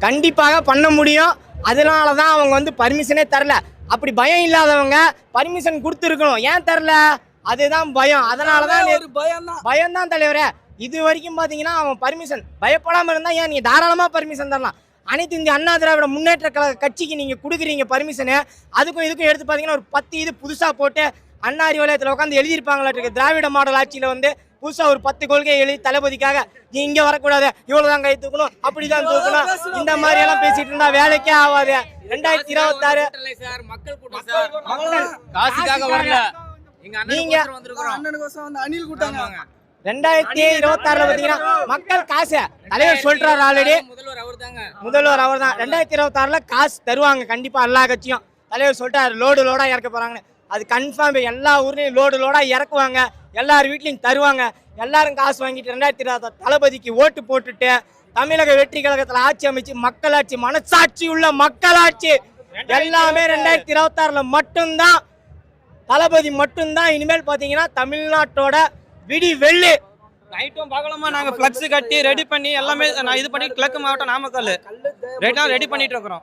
கண்டிப்பாக பண்ண முடியும். அதனாலதான் அவங்க வந்து பர்மிஷனே தரல. அப்படி பயம் இல்லாதவங்க பர்மிஷன் கொடுத்துருக்கணும். ஏன் தரல? அதுதான் பயம். அதனாலதான் பயம் தான் தலைவரே. இது வரைக்கும் பாத்தீங்கன்னா அவன் பர்மிஷன் பயப்படாம இருந்தா ஏன் நீங்க தாராளமா பர்மிஷன் தரலாம். அனைத்து இந்திய அண்ணா திராவிட முன்னேற்ற கழக கட்சிக்கு நீங்க கொடுக்குறீங்க பர்மிஷனு. அதுக்கும் இதுக்கும் எடுத்து பாத்தீங்கன்னா ஒரு 10 இது புதுசா போட்டு அண்ணா அறிவாலயத்தில் உட்காந்து எழுதியிருப்பாங்களா இருக்கு. திராவிட மாடல் ஆட்சியில வந்து புதுசா ஒரு 10 கொள்கையை எழுதி தளபதிக்காக நீ இங்க வரக்கூடாது, இவ்வளவுதான் கை தூக்கணும், அப்படிதான் தூக்கணும், இந்த மாதிரி எல்லாம் பேசிட்டு இருந்தா வேலைக்கே ஆகாது. 2026 நீங்க 2026 பாத்தீங்கன்னா மக்கள் காசு தலைவர் சொல்றாரு. ஆல்ரெடி முதல்வர் அவர் தான். 2026 காசு தருவாங்க கண்டிப்பா. எல்லா கட்சியும் தலைவர் சொல்லிட்டாரு லோடா இறக்க போறாங்கன்னு. அது கன்ஃபார்ம். எல்லா ஊர்லயும் லோடா இறக்குவாங்க. எல்லார் வீட்லயும் தருவாங்க. எல்லாரும் காசு வாங்கிட்டு 2026 தளபதிக்கு ஓட்டு போட்டுட்டு தமிழக வெற்றி கழகத்துல ஆட்சி அமைச்சு மக்களாட்சி, மனசாட்சி உள்ள மக்களாட்சி எல்லாமே 2026 மட்டும்தான். தளபதி மட்டும்தான் இனிமேல் பாத்தீங்கன்னா தமிழ்நாட்டோட விடி வெள்ளி. நைட்டும் பகலமா நாங்க ஃப்ளக்ஸ் கட்டி ரெடி பண்ணி எல்லாமே இது பண்ணி கிழக்கு மாவட்டம் நாமக்கல் ரெடி பண்ணிட்டு இருக்கிறோம்.